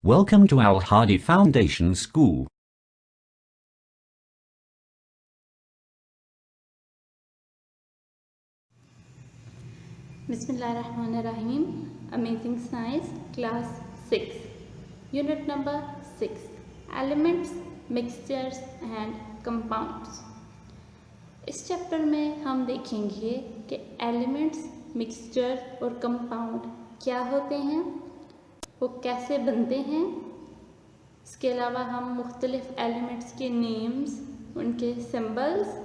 Welcome to Al Hadi Foundation School. Bismillahirrahmanirrahim. Amazing Science, Class 6. Unit number 6. Elements, Mixtures and Compounds. इस chapter में हम देखेंगे कि elements, mixture और compound क्या होते हैं, वो कैसे बनते हैं। इसके अलावा हम मुख्तलिफ एलिमेंट्स के नेम्स, उनके सिंबल्स,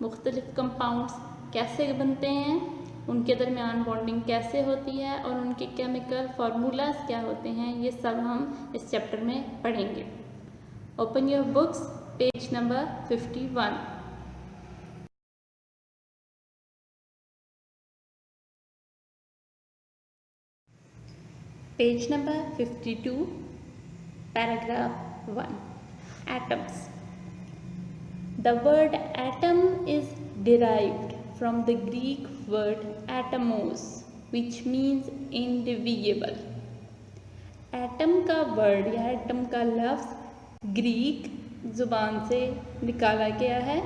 मुख्तलिफ कंपाउंड्स कैसे बनते हैं, उनके दरमियान बॉन्डिंग कैसे होती है और उनके केमिकल फार्मूलाज क्या होते हैं, ये सब हम इस चैप्टर में पढ़ेंगे। Open your books, page number 51। Page number 52, paragraph 1. Atoms. The word atom is derived from the Greek word atomos, which means indivisible. Atom का वर्ड या एटम का लफ्ज़ ग्रीक ज़ुबान से निकाला गया है,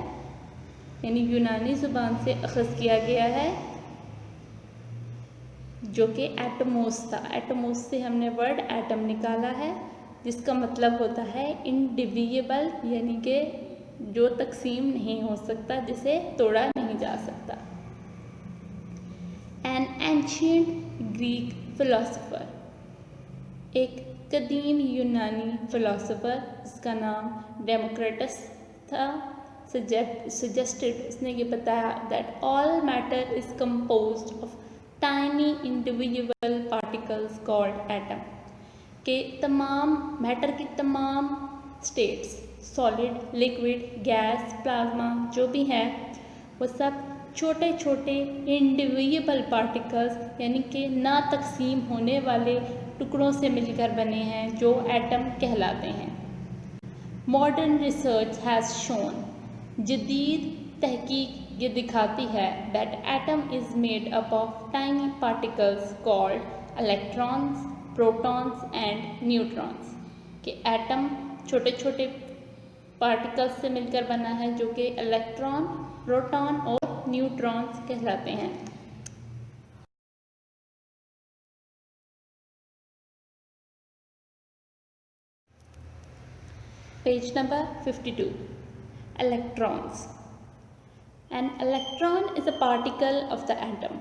यानी यूनानी ज़ुबान से अख़ज़ किया गया है, जो कि एटमोस था। एटमोस से हमने वर्ड एटम निकाला है, जिसका मतलब होता है इंडिविजिबल, यानी कि जो तकसीम नहीं हो सकता, जिसे तोड़ा नहीं जा सकता। एन एंशिएंट ग्रीक फिलोसोफर, एक कदीम यूनानी फिलोसोफर जिसका नाम डेमोक्रिटस था, सजेस्टेड, उसने ये बताया that all matter is composed of tiny individual particles called atom, के तमाम मैटर की तमाम states, solid, liquid, gas, plasma जो भी है, वो सब छोटे छोटे इंडिविजुअल पार्टिकल्स यानी कि ना तकसीम होने वाले टुकड़ों से मिलकर बने हैं, जो एटम कहलाते हैं। मॉडर्न रिसर्च हैज़ शोन, जदीद तहकीक ये दिखाती है that atom is made up of tiny particles called electrons, protons and neutrons, कि एटम छोटे छोटे पार्टिकल्स से मिलकर बना है, जो कि इलेक्ट्रॉन, प्रोटॉन और न्यूट्रॉन्स कहलाते हैं। Page number 52, electrons. An electron is a particle of the atom.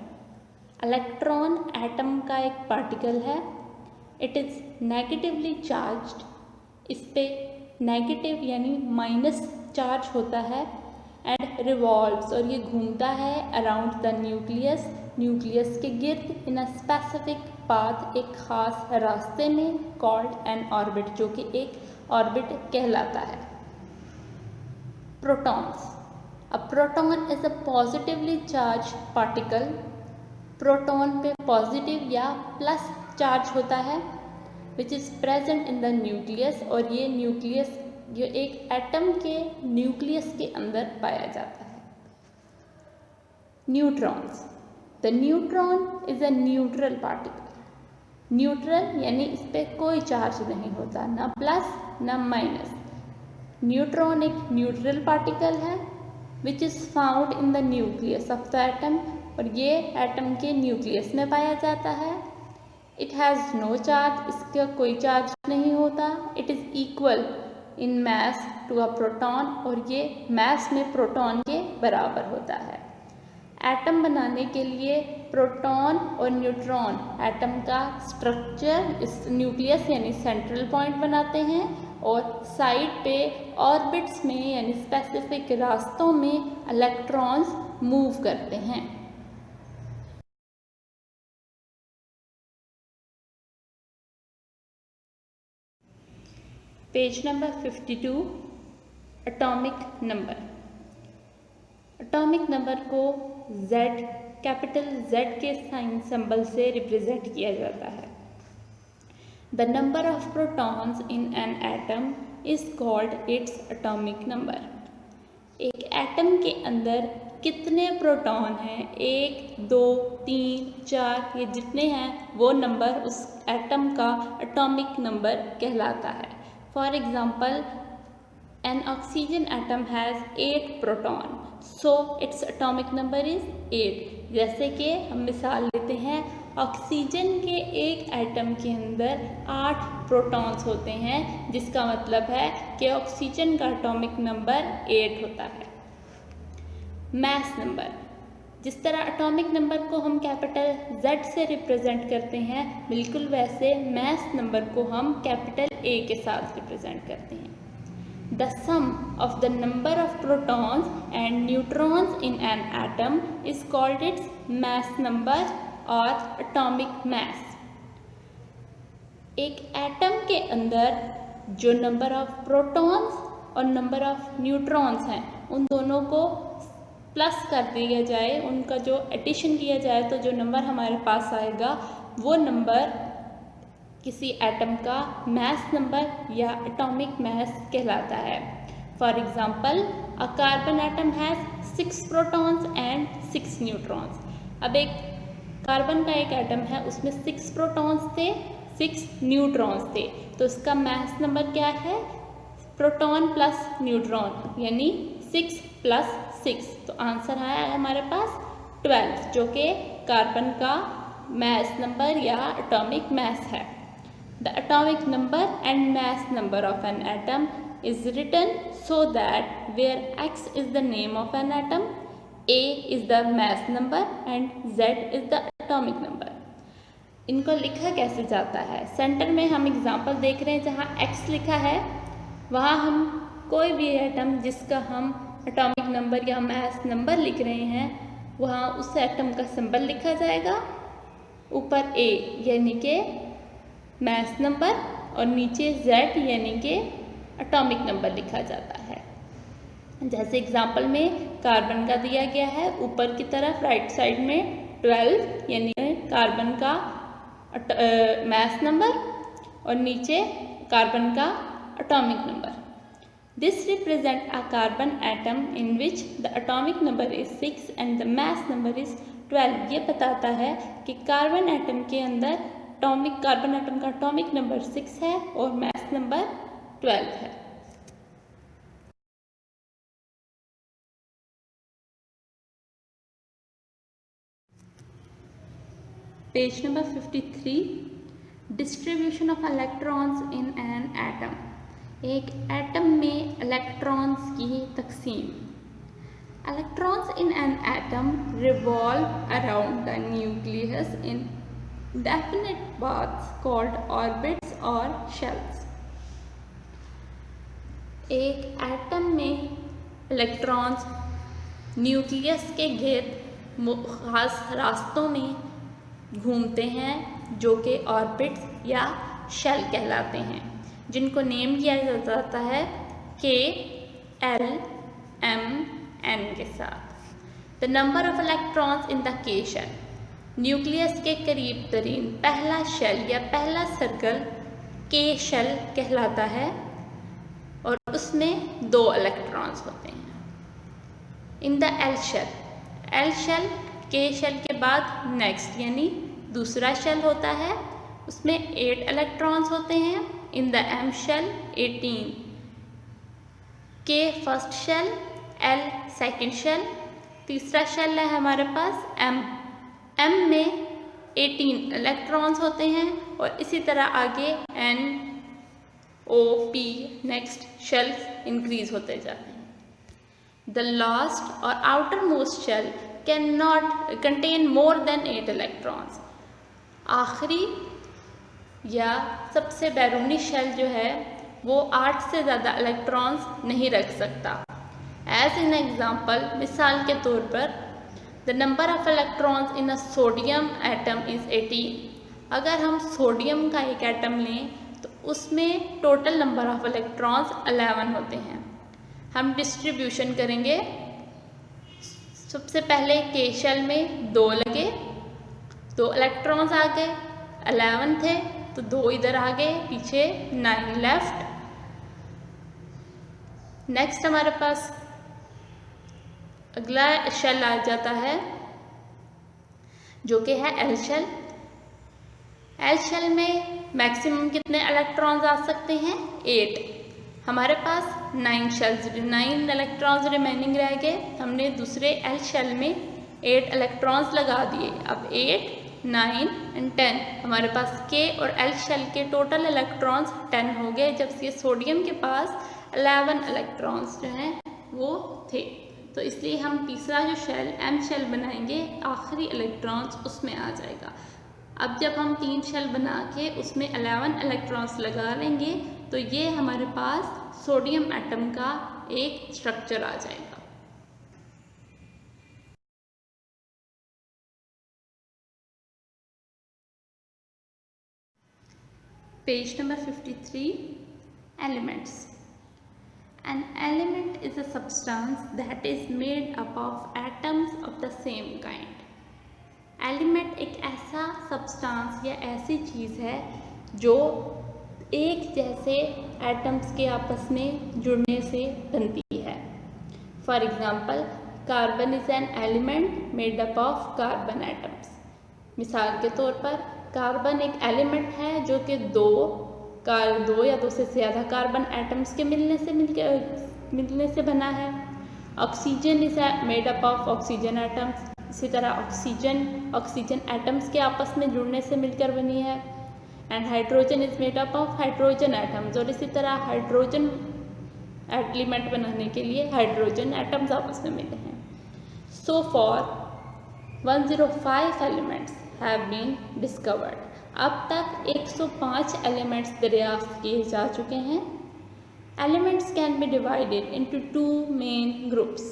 Electron atom का एक पार्टिकल है। इट इज़ नेगेटिवली चार्ज्ड, इस पे नेगेटिव यानी माइनस चार्ज होता है, एंड रिवॉल्व्स, और ये घूमता है अराउंड द न्यूक्लियस, न्यूक्लियस के गिर्द, इन अ स्पेसिफिक पाथ, एक ख़ास रास्ते में, कॉल्ड एन ऑर्बिट, जो कि एक ऑर्बिट कहलाता है। Protons, a proton is a positively charge particle. Proton पे पॉजिटिव या प्लस चार्ज होता है, which is present in the nucleus, और ये न्यूक्लियस, ये एक एटम के न्यूक्लियस के अंदर पाया जाता है। Neutrons, the neutron is a neutral particle. Neutral यानी इस पर कोई चार्ज नहीं होता, ना प्लस ना माइनस। न्यूट्रॉन एक न्यूट्रल पार्टिकल है, which is found in the nucleus of the atom, और ये एटम के न्यूक्लियस में पाया जाता है। इट हैज़ नो चार्ज, इसका कोई चार्ज नहीं होता। It is equal in mass to a proton, और ये मैस में प्रोटॉन के बराबर होता है। एटम बनाने के लिए प्रोटॉन और न्यूट्रॉन एटम का स्ट्रक्चर, इस न्यूक्लियस यानी सेंट्रल पॉइंट बनाते हैं, और साइड पे ऑर्बिट्स में यानी स्पेसिफिक रास्तों में इलेक्ट्रॉन्स मूव करते हैं। Page number 52, atomic number. Atomic number को Z, कैपिटल Z के साइन सिंबल से रिप्रेजेंट किया जाता है। The number of protons in an atom is called its atomic number. एक एटम के अंदर कितने प्रोटॉन हैं, 1, 2, 3, 4, ये जितने हैं वो नंबर उस एटम का एटॉमिक नंबर कहलाता है। For example, an oxygen atom has 8 proton, so its atomic number is 8। जैसे कि हम मिसाल लेते हैं, ऑक्सीजन के एक एटम के अंदर 8 प्रोटॉन्स होते हैं, जिसका मतलब है कि ऑक्सीजन का एटॉमिक नंबर 8 होता है। मैस नंबर, जिस तरह एटॉमिक नंबर को हम कैपिटल Z से रिप्रेजेंट करते हैं, बिल्कुल वैसे मैस नंबर को हम कैपिटल A के साथ रिप्रेजेंट करते हैं। The sum of the number of protons and neutrons in an atom is called its mass number or atomic mass। एक एटम के अंदर जो नंबर ऑफ प्रोटॉन्स और नंबर ऑफ न्यूट्रॉन्स हैं, उन दोनों को प्लस कर दिया जाए, उनका जो एडिशन किया जाए, तो जो नंबर हमारे पास आएगा वो नंबर किसी एटम का मैस नंबर या एटॉमिक मैस कहलाता है। For example, a carbon atom has 6 protons and 6 neutrons. अब एक कार्बन का एक एटम है, उसमें 6 प्रोटॉन्स थे, 6 न्यूट्रॉन्स थे, तो इसका मैस नंबर क्या है? प्रोटॉन प्लस न्यूट्रॉन, यानी 6 + 6, तो आंसर आया है हमारे पास 12, जो कि कार्बन का मैस नंबर या एटॉमिक मैस है। The atomic number and mass number of an atom is written so that where X is the name of an atom, A is the mass number and Z is the atomic number। इनको लिखा कैसे जाता है? Centre में हम example देख रहे हैं, जहाँ X लिखा है वहाँ हम कोई भी एटम जिसका हम एटॉमिक नंबर या मैस नंबर लिख रहे हैं, वहाँ उस एटम का सिंबल लिखा जाएगा, ऊपर A यानी कि मैस नंबर और नीचे Z यानी कि एटॉमिक नंबर लिखा जाता है। जैसे एग्जाम्पल में कार्बन का दिया गया है, ऊपर की तरफ राइट साइड में 12 यानी कार्बन का मैस नंबर और नीचे कार्बन का atomic number. This represent a carbon atom in which the atomic number is 6 and the mass number is 12। ये बताता है कि कार्बन एटम के अंदर कार्बन एटम का एटॉमिक नंबर 6 है और मैस नंबर 12 है। Page number 53, distribution of electrons in an atom. एक एटम में इलेक्ट्रॉन्स की तकसीम। Electrons in an atom revolve around the nucleus in definite paths called orbits और shells। एक एटम में इलेक्ट्रॉन्स न्यूक्लियस के गिर्द खास रास्तों में घूमते हैं, जो कि ऑर्बिट्स या शेल कहलाते हैं, जिनको नेम किया जाता है K, L, M, N के साथ। The number of electrons in the K shell. Nucleus के करीब तरीन पहला शेल या पहला सर्कल K शेल कहलाता है और उसमें 2 इलेक्ट्रॉन्स होते हैं। In the L shell K shell के बाद नेक्स्ट यानी दूसरा शेल होता है, उसमें 8 इलेक्ट्रॉन्स होते हैं। In the M shell 18, K first shell, L second shell, तीसरा शेल है हमारे पास M में 18 इलेक्ट्रॉन्स होते हैं और इसी तरह आगे N, O, P next shells increase होते जाते हैं। द लास्ट और outermost shell can not contain more than 8 electrons. आखिरी या सबसे बैरूनी शेल जो है वो 8 से ज़्यादा इलेक्ट्रॉन्स नहीं रख सकता। एज इन एग्जाम्पल, मिसाल के तौर पर, the number of electrons in a sodium atom is 18। अगर हम सोडियम का एक एटम लें तो उसमें टोटल नंबर ऑफ इलेक्ट्रॉन्स 11 होते हैं। हम डिस्ट्रीब्यूशन करेंगे, सबसे पहले K शेल में 2 लगे, 2 इलेक्ट्रॉन्स आ गए, 11 थे तो 2 इधर आ गए, पीछे 9 लेफ्ट। नेक्स्ट हमारे पास अगला शेल आ जाता है जो कि है एल शेल। एल शेल में मैक्सिमम कितने इलेक्ट्रॉन्स आ सकते हैं? 8। हमारे पास 9 शेल्स, 9 इलेक्ट्रॉन्स रिमेनिंग रह गए। हमने दूसरे एल शेल में 8 इलेक्ट्रॉन्स लगा दिए। अब 8, 9 एंड 10 हमारे पास के और एल शेल के टोटल इलेक्ट्रॉन्स 10 हो गए, जबकि सोडियम के पास 11 इलेक्ट्रॉन्स जो हैं वो थे। तो इसलिए हम तीसरा जो शेल एम शेल बनाएंगे, आखिरी इलेक्ट्रॉन्स उसमें आ जाएगा। अब जब हम 3 शेल बना के उसमें 11 इलेक्ट्रॉन्स लगा लेंगे तो ये हमारे पास सोडियम एटम का एक स्ट्रक्चर आ जाएगा। Page number 53, elements. An element is a substance that is made up of atoms of the same kind. Element एक ऐसा सब्सटेंस या ऐसी चीज़ है जो एक जैसे एटम्स के आपस में जुड़ने से बनती है। For example, carbon is an element made up of carbon atoms. मिसाल के तौर पर कार्बन एक एलिमेंट है जो कि दो या दो से ज़्यादा कार्बन एटम्स के मिलने से बना है। Oxygen is made up of oxygen atoms. इसी तरह ऑक्सीजन एटम्स के आपस में जुड़ने से मिलकर बनी है। And hydrogen is made up of hydrogen atoms. और इसी तरह हाइड्रोजन एलिमेंट बनाने के लिए हाइड्रोजन एटम्स आपस में मिले हैं। So far 105 elements have been discovered. अब तक 105 एलिमेंट्स दरियाफ्त किए जा चुके हैं। Elements can be divided into 2 main groups.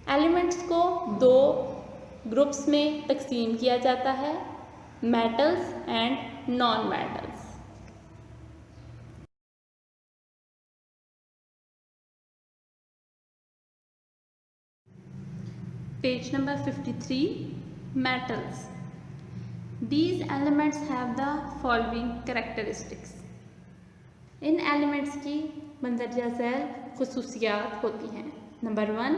Elements को 2 ग्रुप्स में तकसीम किया जाता है, metals and non metals. Page number 53, metals. These elements have the following characteristics. इन एलिमेंट्स की मंदरजा झैल खुसूसियात होती हैं। Number 1,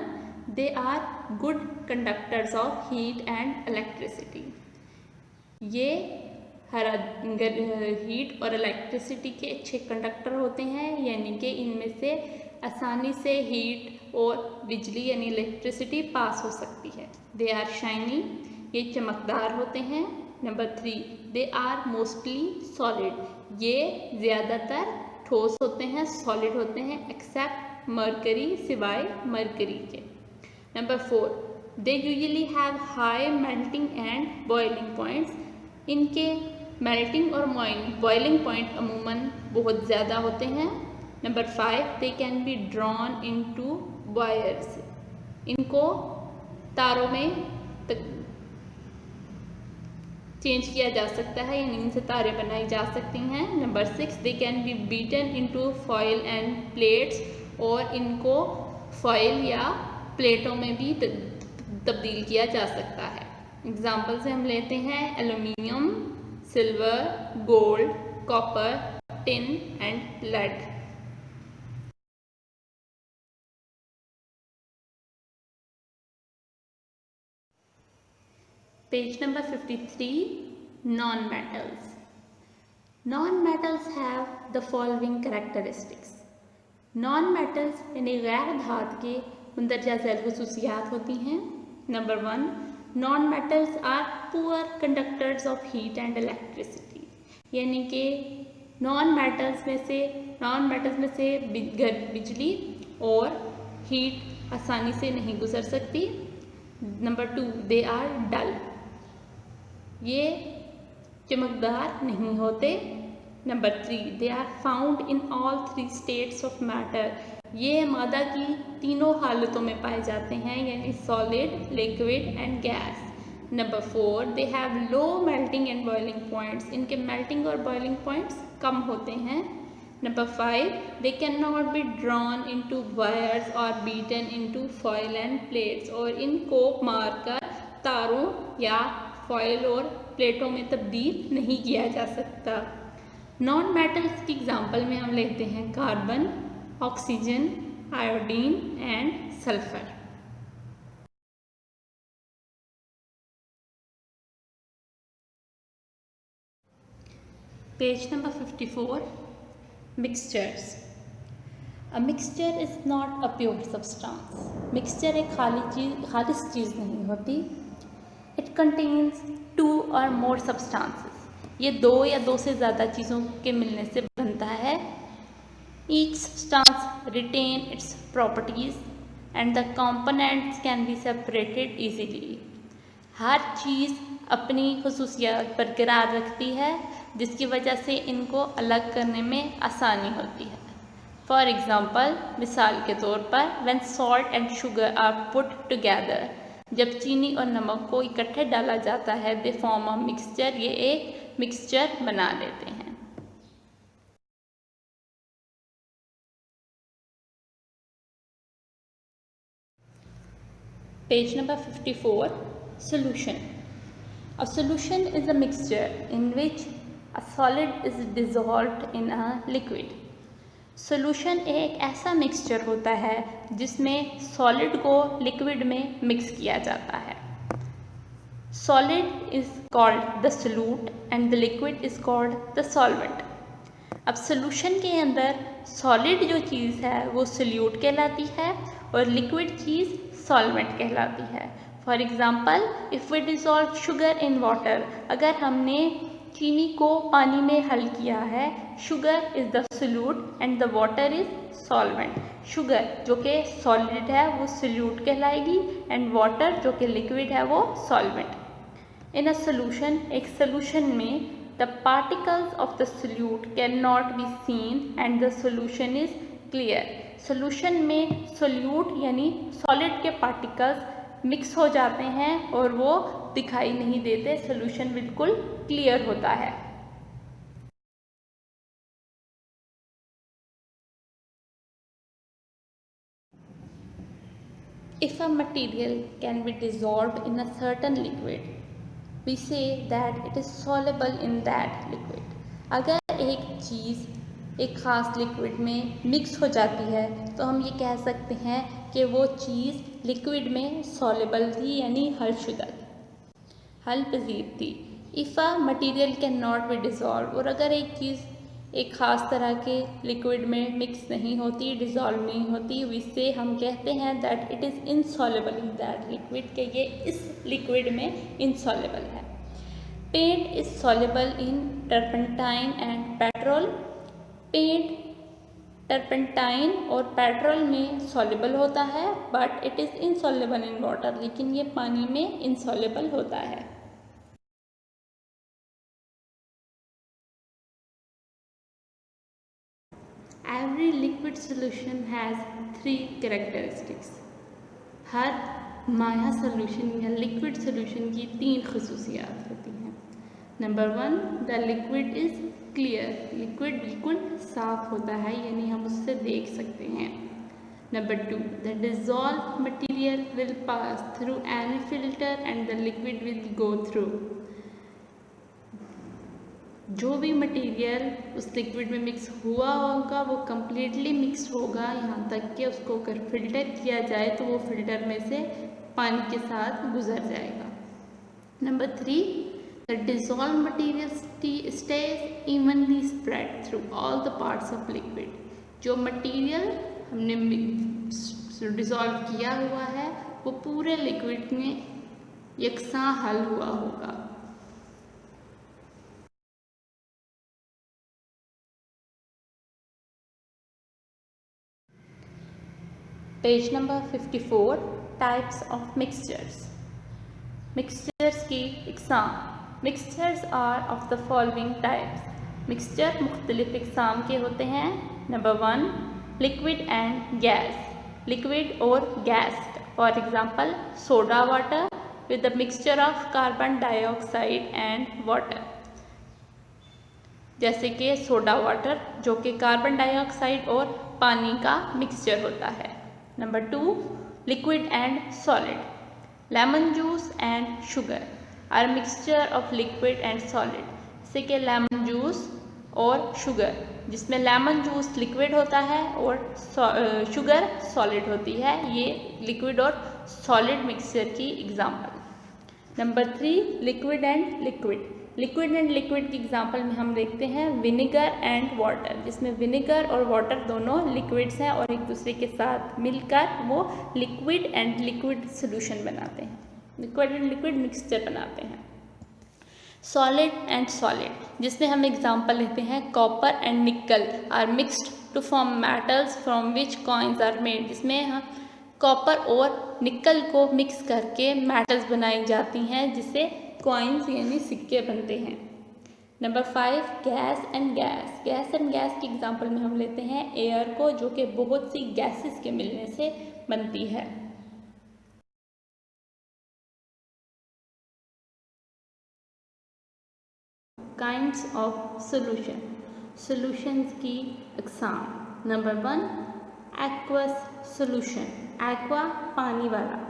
they are good conductors of heat and electricity. ये हीट और इलेक्ट्रिसिटी के अच्छे कंडक्टर होते हैं, यानी कि इनमें से आसानी से हीट और बिजली यानी इलेक्ट्रिसिटी पास हो सकती है। दे आर शाइनी, ये चमकदार होते हैं। Number 3, they are mostly solid, ये ज़्यादातर ठोस होते हैं, सॉलिड होते हैं, एक्सेप्ट मरकरी, सिवाय मरकरी के। Number 4, they usually have high melting and boiling points. इनके मेल्टिंग और बॉइलिंग पॉइंट अमूमन बहुत ज़्यादा होते हैं। Number 5, they can be drawn into wires. इनको तारों में चेंज किया जा सकता है, यानी इनसे तारें बनाई जा सकती हैं। Number 6, they can B beaten into foil and plates. और इनको फॉयल या प्लेटों में भी तब्दील किया जा सकता है। एग्जाम्पल से हम लेते हैं aluminium, silver, gold, copper, tin and lead. Page number 53, non-metals. Non-metals have the following characteristics. Non-metals यानी गैर धातु के मंदरजा झैल खुसूसियात होती हैं। Number 1, non-metals are poor conductors of heat and electricity। यानी कि non-metals में से बिजली और हीट आसानी से नहीं गुजर सकती। नंबर 2, दे आर डल, ये चमकदार नहीं होते। Number 3, they are found in all 3 states of matter. ये मादा की तीनों हालतों में पाए जाते हैं, यानी solid, liquid and gas. Number 4, they have low melting and boiling points. इनके मेल्टिंग और बॉइलिंग पॉइंट्स कम होते हैं। Number 5, they can not be drawn into wires और beaten into foil and plates. और इनको मारकर तारों या फॉयल और प्लेटों में तब्दील नहीं किया जा सकता। नॉन मेटल्स की एग्जांपल में हम लेते हैं carbon, oxygen, iodine and sulphur. Page number 54. Mixtures. A mixture is not a pure substance. Mixture एक खालिश चीज़ नहीं होती. It contains two or more substances. ये दो या दो से ज़्यादा चीज़ों के मिलने से बनता है. Each substance retain its properties and the components can be separated easily. हर चीज़ अपनी खुसूसियात बरकरार रखती है जिसकी वजह से इनको अलग करने में आसानी होती है. फॉर एग्ज़ाम्पल, मिसाल के तौर पर, when salt and sugar are put together, जब चीनी और नमक को इकट्ठे डाला जाता है, दे फॉर्म अ मिक्सचर, ये एक मिक्सचर बना देते हैं. Page number 54. Solution. A solution is a mixture in which a solid is dissolved in a liquid. Solution एक ऐसा मिक्सचर होता है जिसमें सॉलिड को लिक्विड में मिक्स किया जाता है. Solid is called the solute and the liquid is called the solvent. अब सॉल्यूशन के अंदर सॉलिड जो चीज़ है वो सोल्यूट कहलाती है और लिक्विड चीज़ सॉल्वेंट कहलाती है. For example, if we dissolve sugar in water, अगर हमने चीनी को पानी में हल किया है, sugar is the solute and the water is solvent. Sugar जो कि सॉलिड है वो सोल्यूट कहलाएगी एंड वाटर जो कि लिक्विड है वो सॉल्वेंट. इन अ सोल्यूशन, एक सोल्यूशन में the particles of the solute cannot be seen and the solution is clear. solution में solute यानी solid के particles mix हो जाते हैं और वो दिखाई नहीं देते. solution बिल्कुल clear होता है. If a material can be dissolved in a certain liquid, we say that it is soluble in that liquid. अगर एक चीज़ एक ख़ास लिक्विड में मिक्स हो जाती है तो हम ये कह सकते हैं कि वो चीज़ लिक्विड में सॉलेबल थी यानी हल पजीर थी. If a material can not B dissolve, और अगर एक चीज़ एक ख़ास तरह के लिक्विड में मिक्स नहीं होती, डिज़ोल्व नहीं होती, इससे हम कहते हैं that it is insoluble in that liquid, के ये इस लिक्विड में इनसॉलेबल है. Paint is soluble in turpentine and petrol. Paint turpentine और पेट्रोल में सॉलेबल होता है but it is insoluble in water, लेकिन ये पानी में इनसॉलेबल होता है. Every liquid solution has 3 characteristics. Her Maya solution या लिक्विड सोल्यूशन की 3 खसूसियात होती हैं. Number 1, the liquid is clear. Liquid बिल्कुल साफ होता है यानी हम उससे देख सकते हैं. Number 2, the dissolve material will pass through any filter and the liquid will go through. जो भी मटेरियल उस लिक्विड में मिक्स हुआ होगा वो कम्प्लीटली मिक्स होगा यहाँ तक कि उसको अगर फिल्टर किया जाए तो वो फिल्टर में से पानी के साथ गुजर जाएगा. Number 3, the dissolve material stage evenly spread through all the parts of liquid. जो मटीरियल हमने डिज़ोल्व किया हुआ है वो पूरे लिक्विड में यकसां हल हुआ होगा. Page number 54. Types of mixtures. Mixtures की इकसाम. Mixtures are of the following types. Mixture मुख्तलिफ इकसाम के होते हैं. Number 1, liquid and gas. Liquid और gas. For example, soda water with the mixture of carbon dioxide and water. जैसे कि सोडा वाटर जो कि कार्बन डाइऑक्साइड और पानी का मिक्सचर होता है. Number 2, liquid and solid. Lemon juice and sugar are mixture of liquid and solid. जैसे कि लेमन जूस और शुगर, जिसमें लेमन जूस लिक्विड होता है और शुगर सॉलिड होती है. ये लिक्विड और सॉलिड मिक्सचर की example. Number 3, liquid and liquid. Liquid and liquid की एग्जांपल में हम देखते हैं विनेगर एंड वाटर, जिसमें विनेगर और वाटर दोनों लिक्विड्स हैं और एक दूसरे के साथ मिलकर वो लिक्विड एंड लिक्विड सोल्यूशन बनाते हैं, लिक्विड एंड लिक्विड मिक्सचर बनाते हैं। सॉलिड एंड सॉलिड, जिसमें हम एग्जांपल लेते हैं copper and nickel are mixed to form metals from which coins are made, जिसमें हम कॉपर और निकल को मिक्स करके मेटल्स बनाई जाती हैं जिससे कॉइन्स यानी सिक्के बनते हैं। Number 5 gas and gas. Gas and gas की एग्जांपल में हम लेते हैं एयर को, जो कि बहुत सी गैसेस के मिलने से बनती है। काइंड्स ऑफ सॉल्यूशन, सॉल्यूशंस की अक़साम। नंबर 1 एक्वस सॉल्यूशन, एक्वा पानी वाला।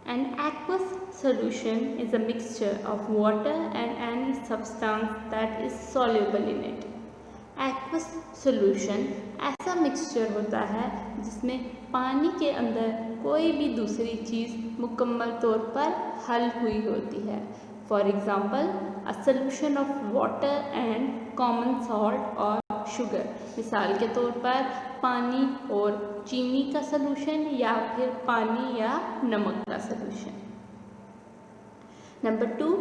An aqueous solution is a mixture of water and any substance that is soluble in it. Aqueous solution ऐसा मिक्सचर होता है जिसमें पानी के अंदर कोई भी दूसरी चीज़ मुकम्मल तौर पर हल हुई होती है। For example a solution of water and common salt और शुगर, मिसाल के तौर पर पानी और चीनी का सॉल्यूशन या फिर पानी या नमक का solution. Number 2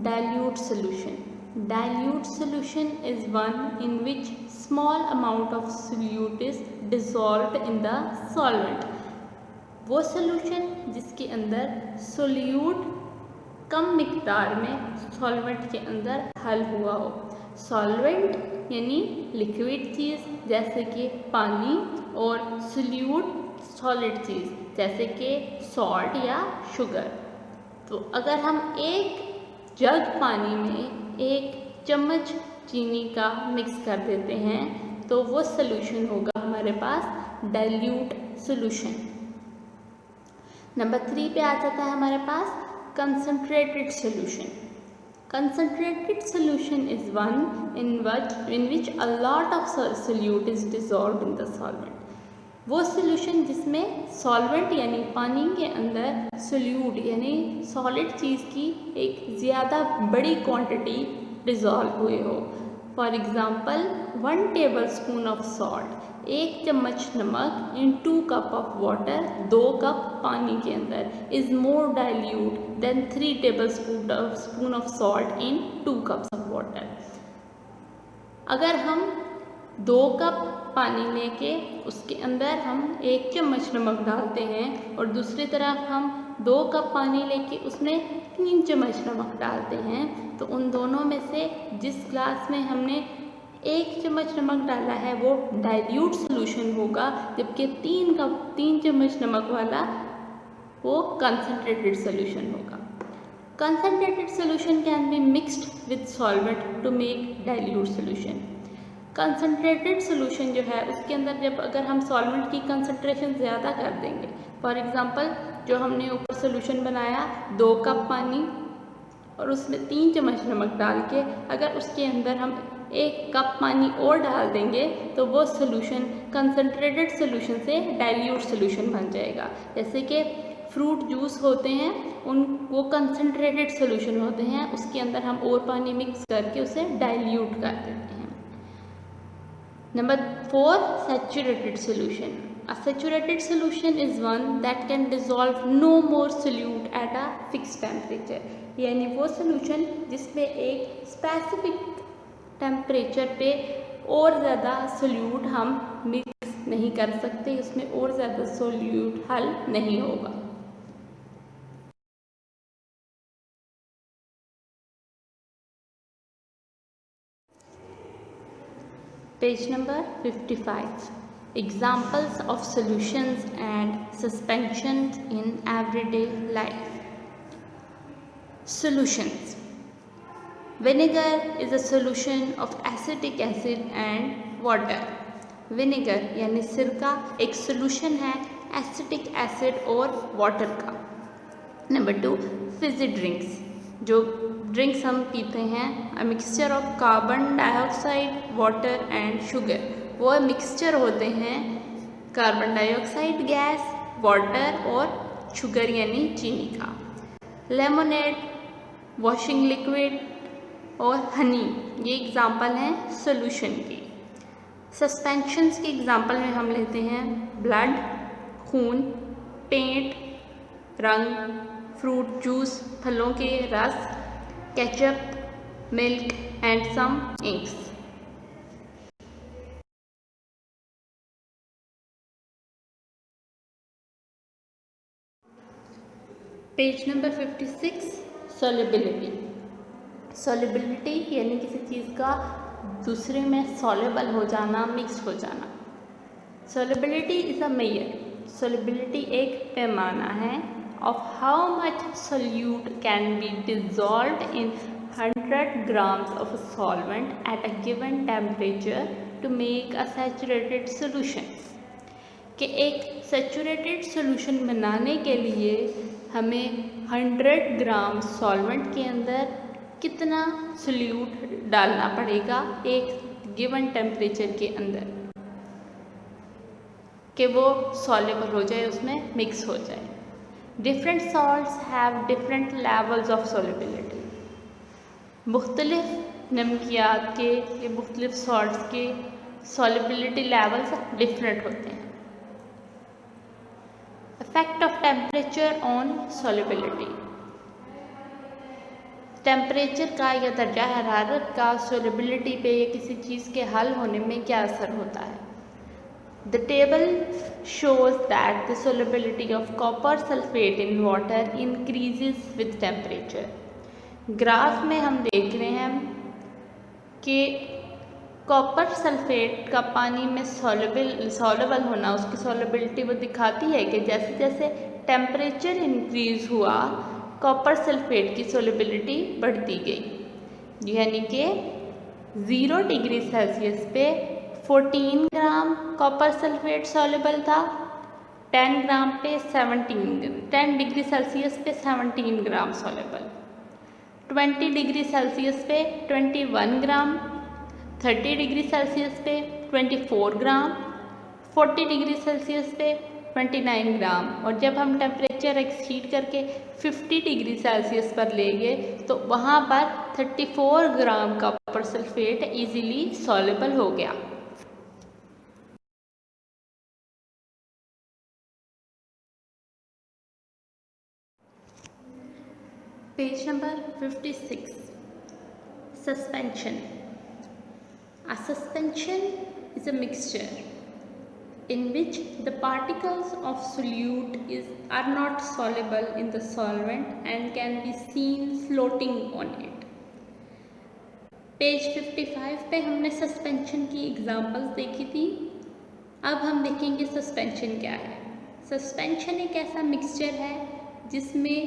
dilute solution. Dilute solution is one in which small amount of solute is dissolved in the solvent, वो सॉल्यूशन जिसके अंदर सोल्यूट कम मिकदार में सॉल्वेंट के अंदर हल हुआ हो। सॉल्वेंट यानी लिक्विड चीज़ जैसे कि पानी और सोल्यूट सॉलिड चीज़ जैसे कि सॉल्ट या शुगर। तो अगर हम एक जग पानी में 1 चम्मच चीनी का मिक्स कर देते हैं तो वो सॉल्यूशन होगा हमारे पास डाइल्यूट सॉल्यूशन। नंबर 3 पे आ जाता है हमारे पास concentrated solution. Concentrated solution is one in which a lot of solute is dissolved in the solvent. वो solution जिसमें solvent यानी पानी के अंदर solute यानी solid चीज़ की एक ज़्यादा बड़ी quantity dissolve हुए हो। For example 1 tablespoon of salt, 1 चम्मच नमक in 2 cup of water, 2 cup पानी के अंदर is more dilute than 3 tablespoon of salt in 2 cups of water. अगर हम 2 कप पानी लेके उसके अंदर हम 1 चम्मच नमक डालते हैं और दूसरी तरफ हम 2 कप पानी लेके उसमें 3 चम्मच नमक डालते हैं, तो उन दोनों में से जिस ग्लास में हमने 1 चम्मच नमक डाला है वो डाइल्यूट सॉल्यूशन होगा, जबकि 3 चम्मच नमक वाला वो कंसनट्रेटेड सॉल्यूशन होगा। Concentrated solution can be mixed with solvent to make dilute solution. Concentrated solution जो है उसके अंदर जब अगर हम सॉल्वेंट की कंसनट्रेशन ज़्यादा कर देंगे, फॉर एग्जांपल जो हमने ऊपर सॉल्यूशन बनाया 2 कप पानी और उसमें 3 चम्मच नमक डाल के अगर उसके अंदर हम 1 कप पानी और डाल देंगे तो वो सॉल्यूशन कंसनट्रेटेड सॉल्यूशन से डाइल्यूट सॉल्यूशन बन जाएगा। जैसे कि फ्रूट जूस होते हैं वो कंसनट्रेटेड सॉल्यूशन होते हैं, उसके अंदर हम और पानी मिक्स करके उसे डाइल्यूट कर देते हैं। Number 4 saturated solution. A saturated solution is one that can dissolve no more solute at a fixed temperature, यानी वो solution जिसमें एक specific टेम्परेचर पे और ज़्यादा सोल्यूट हम मिक्स नहीं कर सकते, उसमें और ज़्यादा सोल्यूट हल नहीं होगा। Page number 55 Examples of solutions and suspensions in everyday life. Solutions. Vinegar is a solution of acetic acid and water. Vinegar यानी सिरका एक solution है एसिटिक एसिड और वाटर का। नंबर 2 फिजी ड्रिंक्स, जो ड्रिंक्स हम पीते हैं a mixture of carbon dioxide water and sugar, वो मिक्सचर होते हैं कार्बन डाइऑक्साइड गैस, वाटर और शुगर यानी चीनी का। लेमोनेड वॉशिंग लिक्विड और हनी, ये एग्जाम्पल हैं सोल्यूशन के। सस्पेंशंस के एग्जाम्पल में हम लेते हैं ब्लड, खून, पेंट, रंग, फ्रूट जूस, फलों के रस, ketchup, milk and some inks. Page number 56, solubility. Solubility यानी किसी चीज़ का दूसरे में सॉल्युबल हो जाना, मिक्स हो जाना। Solubility is a measure, solubility एक पैमाना है of how much solute can be dissolved in 100 grams of a solvent at a given temperature to make a saturated solution। कि एक सैचुरेटेड सॉल्यूशन बनाने के लिए हमें 100 ग्राम सॉल्वेंट के अंदर कितना सोल्यूट डालना पड़ेगा एक गिवन टेम्परेचर के अंदर कि वो सॉल्युबल हो जाए, उसमें मिक्स हो जाए। Different salts have different levels of solubility. मुख्तलिफ नमकियात के या मुख्तलिफ सॉल्ट्स के सॉल्युबिलिटी लेवल्स डिफरेंट होते हैं। Effect of temperature on solubility. Temperature का या दर्जा हरारत का सॉल्युबिलिटी पे या किसी चीज़ के हल होने में क्या असर होता है। The table shows that the solubility of copper sulfate in water increases with temperature। Graph में हम देख रहे हैं कि कॉपर सल्फेट का पानी में सॉल्युबल होना, उसकी सॉल्युबिलिटी वो दिखाती है कि जैसे जैसे टेम्परेचर इंक्रीज हुआ कॉपर सल्फेट की सॉल्युबिलिटी बढ़ती गई। यानी कि 0 डिग्री सेल्सियस पे 14 ग्राम कॉपर सल्फेट सॉल्युबल था, 10 ग्राम पे 10 डिग्री सेल्सियस पे 17 ग्राम सॉल्युबल, 20 डिग्री सेल्सियस पे 21 ग्राम, 30 डिग्री सेल्सियस पे 24 ग्राम, 40 डिग्री सेल्सियस पे 29 ग्राम। और जब हम टेम्परेचर एक्सीड करके 50 डिग्री सेल्सियस पर ले गए तो वहाँ पर 34 gram copper sulphate easily soluble हो गया। Page number 56, suspension। A suspension is a mixture in which the particles of solute are not soluble in the solvent and can be seen floating on it। Page 55 पे हमने suspension की examples देखी थी। अब हम देखेंगे सस्पेंशन क्या है। सस्पेंशन एक ऐसा मिक्सचर है जिसमें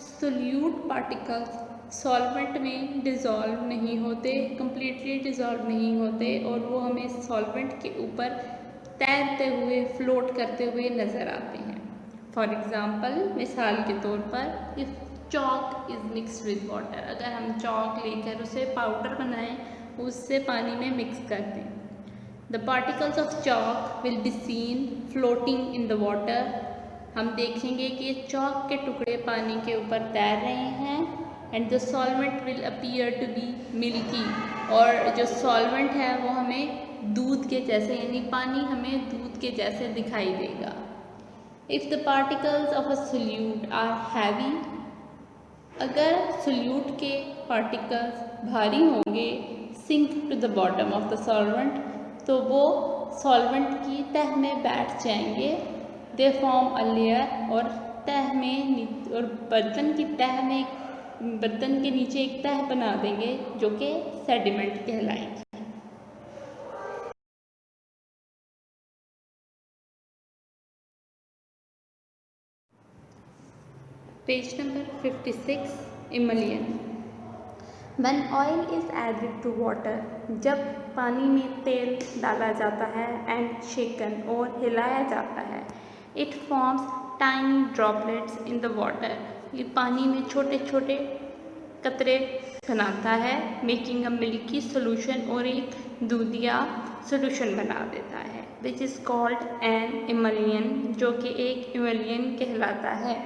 सोल्यूट पार्टिकल्स सॉल्वेंट में डिज़ोल्व नहीं होते, कम्प्लीटली डिज़ोल्व नहीं होते और वो हमें सॉल्वेंट के ऊपर तैरते हुए, फ्लोट करते हुए नज़र आते हैं। फॉर एग्ज़ाम्पल, मिसाल के तौर पर, if chalk is mixed with water, अगर हम चॉक लेकर उसे पाउडर बनाएं, उससे पानी में मिक्स कर दें, the particles of chalk will be seen floating in the water. हम देखेंगे कि चॉक के टुकड़े पानी के ऊपर तैर रहे हैं and the solvent will appear to be milky, और जो सॉल्वेंट है वो हमें दूध के जैसे, यानी पानी हमें दूध के जैसे दिखाई देगा। If the particles of a solute are heavy, अगर सोल्यूट के पार्टिकल्स भारी होंगे, sink to the bottom of the solvent, तो वो सॉल्वेंट की तह में बैठ जाएंगे। दे फॉर्म अ लेयर, और तह में और बर्तन की तह में, बर्तन के नीचे एक तह बना देंगे जो कि सेडिमेंट कहलाएगी। Page number 56, emulsion. When oil is added to water, जब पानी में तेल डाला जाता है एंड शेकन और हिलाया जाता है, it forms tiny droplets in the water, ये पानी में छोटे छोटे कतरे बनाता है, मेकिंग अ मिल्की सोल्यूशन, और एक दूधिया सोल्यूशन बना देता है, विच इज़ कॉल्ड एन इमलियन, जो कि एक इमलियन कहलाता है।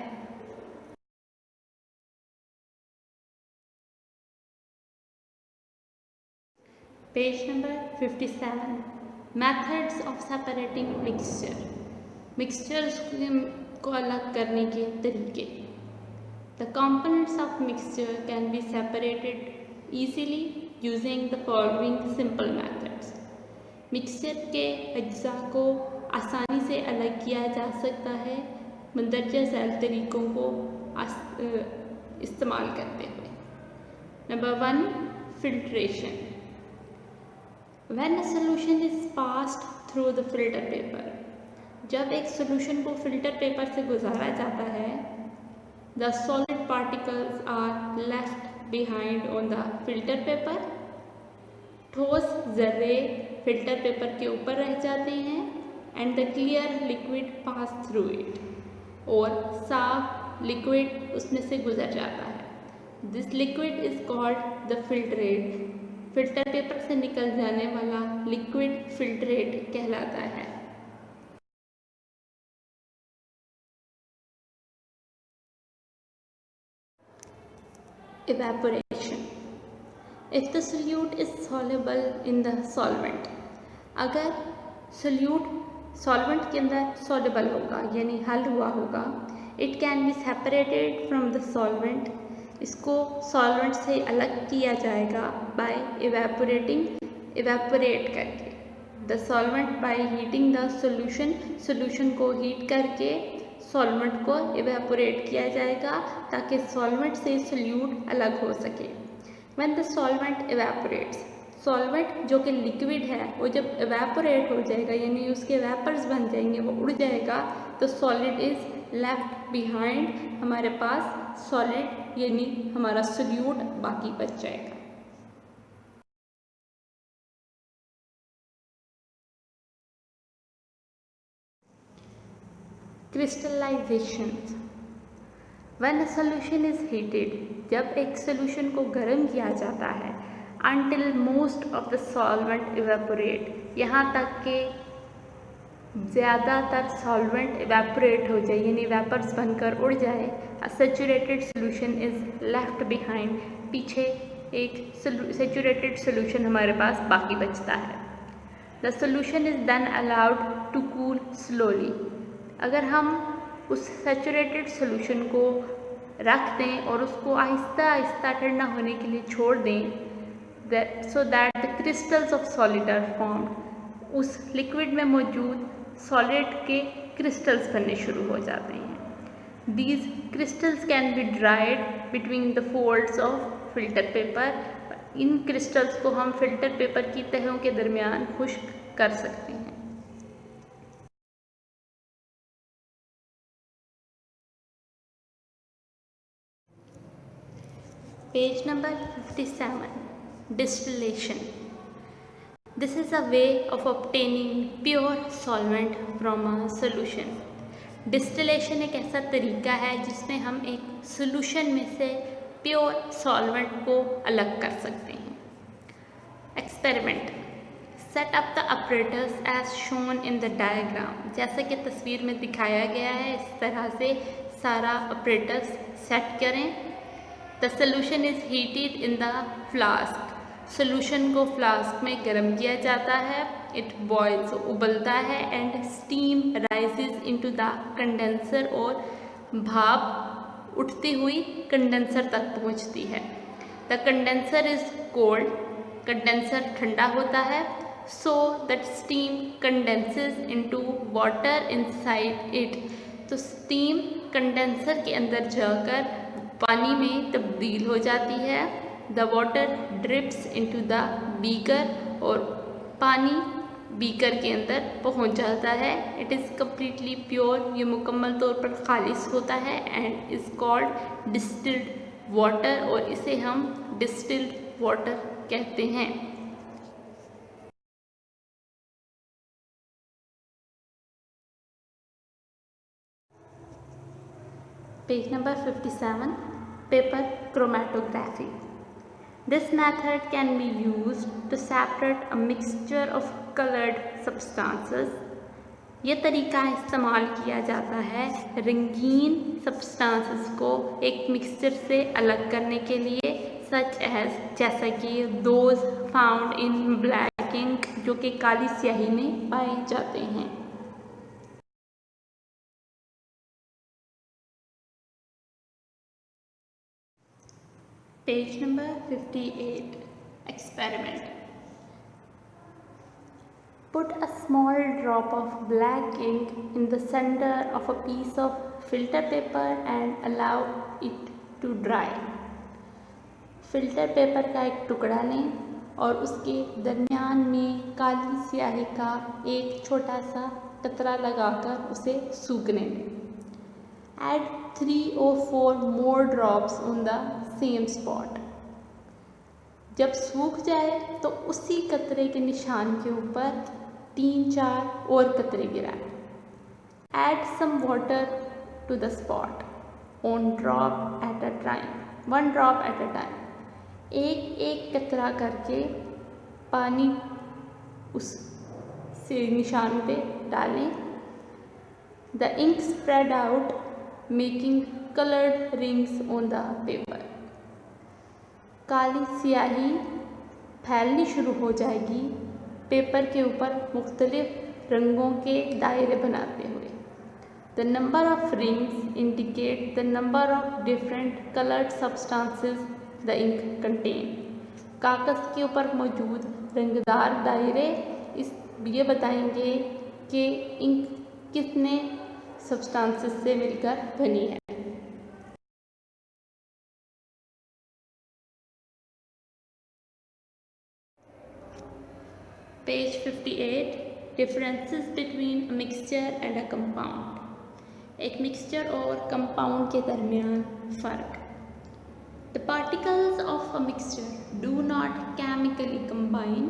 Page number 57 methods of separating mixtures को अलग करने के तरीके। The components of mixture can be separated easily using the following simple methods. Mixture के अज्जा को आसानी से अलग किया जा सकता है मंदरजा झैल तरीक़ों को इस्तेमाल करते हुए। Number 1 filtration. When a solution is passed through the filter paper, जब एक सोल्यूशन को फिल्टर पेपर से गुजारा जाता है, the solid particles are left behind on the filter paper, ठोस जर्रे फिल्टर पेपर के ऊपर रह जाते हैं and the clear liquid pass through it, और साफ लिक्विड उसमें से गुजर जाता है। This liquid is called the filtrate. Filter paper से निकल जाने वाला लिक्विड फिल्ट्रेट कहलाता है। Evaporation. If the solute is soluble in the solvent, अगर सोल्यूट सॉल्वेंट के अंदर सॉल्युबल होगा यानी हल हुआ होगा, it can be separated from the solvent, इसको सॉल्वेंट से अलग किया जाएगा बाय इवेपोरेट करके। The solvent by heating the solution को हीट करके सॉल्वेंट को इवेपोरेट किया जाएगा ताकि सॉल्वेंट से सोल्यूट अलग हो सके। When the solvent evaporates, solvent जो कि लिक्विड है वो जब इवेपोरेट हो जाएगा यानी उसके वेपर्स बन जाएंगे, वो उड़ जाएगा, तो सॉलिड इज लेफ्ट बिहाइंड, हमारे पास सॉलिड यानी हमारा सोल्यूट बाकी बच जाएगा। Crystallisation. When a solution is heated, जब एक सॉल्यूशन को गर्म किया जाता है, until most of the solvent evaporate, यहाँ तक कि ज़्यादातर सॉल्वेंट इवेपोरेट हो जाए यानी वेपर्स बनकर उड़ जाए, a saturated solution is left behind, पीछे एक सैचुरेटेड सोल्यूशन हमारे पास बाकी बचता है। The solution is then allowed to cool slowly, अगर हम उस सैचुरेटेड सोल्यूशन को रख दें और उसको आहिस्ता आहिस्ता ठंडा होने के लिए छोड़ दें, so that the crystals of solid are formed, उस लिक्विड में मौजूद सॉलिड के क्रिस्टल्स बनने शुरू हो जाते हैं। These crystals can be dried between the folds of filter paper, in crystals को हम फिल्टर पेपर की तहों के दरमियान खुश्क कर सकते हैं। Page number 57 Distillation. This is a way of obtaining pure solvent from a solution. Distillation एक ऐसा तरीका है जिसमें हम एक solution में से pure solvent को अलग कर सकते हैं। Experiment. Set up the apparatus as shown in the diagram. जैसा कि तस्वीर में दिखाया गया है, इस तरह से सारा apparatus सेट करें। The solution is heated in the flask. Solution को फ्लास्क में गर्म किया जाता है। इट बॉइल्स, उबलता है, and steam rises into the condenser, और भाप उठती हुई कंडेंसर तक पहुंचती है। The condenser is cold, condenser ठंडा होता है। So that steam condenses into water inside it, तो स्टीम कंडेंसर के अंदर जाकर पानी में तब्दील हो जाती है। The water drips into the beaker, और पानी बीकर के अंदर पहुंच जाता है। इट इज़ कम्प्लीटली प्योर, ये मुकम्मल तौर पर खालिस होता है, and is called distilled water, और इसे हम डिस्टिल्ड वाटर कहते हैं। Page number 57 paper chromatography. This method can be used to separate a mixture of colored substances. ये तरीका इस्तेमाल किया जाता है रंगीन सब्सटेंसेस को एक मिक्सचर से अलग करने के लिए। सच एज जैसा कि those found in black ink जो कि काली स्याही में पाए जाते हैं। Page number 58 experiment. Put a small drop of black ink in the center of a piece of filter paper and allow it to dry. Filter paper का एक टुकड़ा लें और उसके दरमियान में काली स्याही का एक छोटा सा कतरा लगाकर उसे सूखने दें। Add 3 or 4 more drops on the same spot. जब सूख जाए तो उसी कतरे के निशान के ऊपर 3-4 और कतरे गिराएं। Add some water to the spot. One drop at a time. एक कतरा करके पानी उस से निशान पे डालें। The ink spread out, making colored rings on the paper. काली स्याही फैलनी शुरू हो जाएगी पेपर के ऊपर मुख्तलिफ रंगों के दायरे बनाते हुए। The number of rings indicate the number of different colored substances the ink contain. कागज़ के ऊपर मौजूद रंगदार दायरे ये बताएंगे कि इंक कितने सब्सटेंसेस से मिलकर बनी है। Page 58 differences between a mixture and a compound. एक मिक्सचर और कंपाउंड के दरमियान फ़र्क। The particles of a mixture do not chemically combine.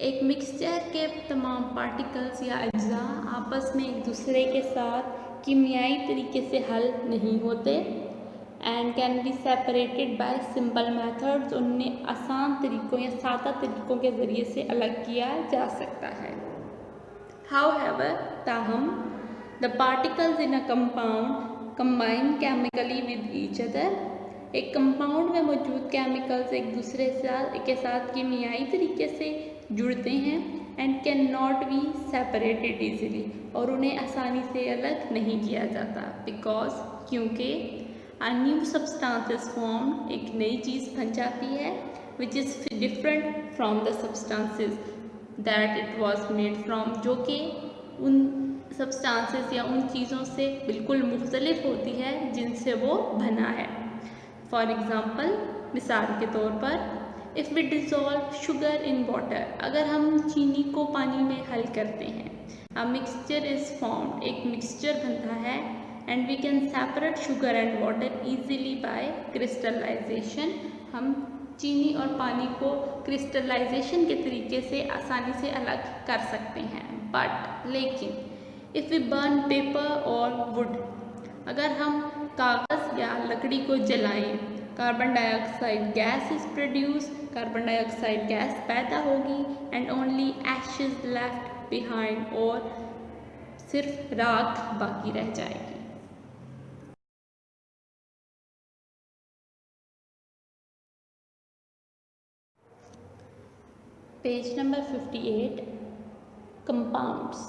एक मिक्सचर के तमाम पार्टिकल्स या अज्जा आपस में एक दूसरे के साथ कीमियाई तरीके से हल नहीं होते and can be separated by simple methods. उन्हें आसान तरीक़ों या सादा तरीक़ों के ज़रिए से अलग किया जा सकता है। हाउएवर ताहम the particles in a compound combine chemically with each other. एक कंपाउंड में मौजूद केमिकल्स एक दूसरे के साथ कीमियाई तरीके से जुड़ते हैं and can not be separated easily और उन्हें आसानी से अलग नहीं किया जाता बिकॉज क्योंकि a new substance is formed, एक नई चीज़ बन जाती है which is different from the substances that it was made from, जो कि उन substances या उन चीज़ों से बिल्कुल मुख्तलिफ होती है जिनसे वो बना है। For example, मिसाल के तौर पर if we dissolve sugar in water, अगर हम चीनी को पानी में हल करते हैं, a mixture is formed, एक मिक्सचर बनता है and we can separate sugar and water easily by crystallization। हम चीनी और पानी को क्रिस्टलाइजेशन के तरीके से आसानी से अलग कर सकते हैं। बट लेकिन if we burn paper or wood, अगर हम कागज़ या लकड़ी को जलाएं, carbon dioxide gas is produce, carbon dioxide gas पैदा होगी and only Ashes left behind, और सिर्फ राख बाकी रह जाएगी। Page number 58 compounds.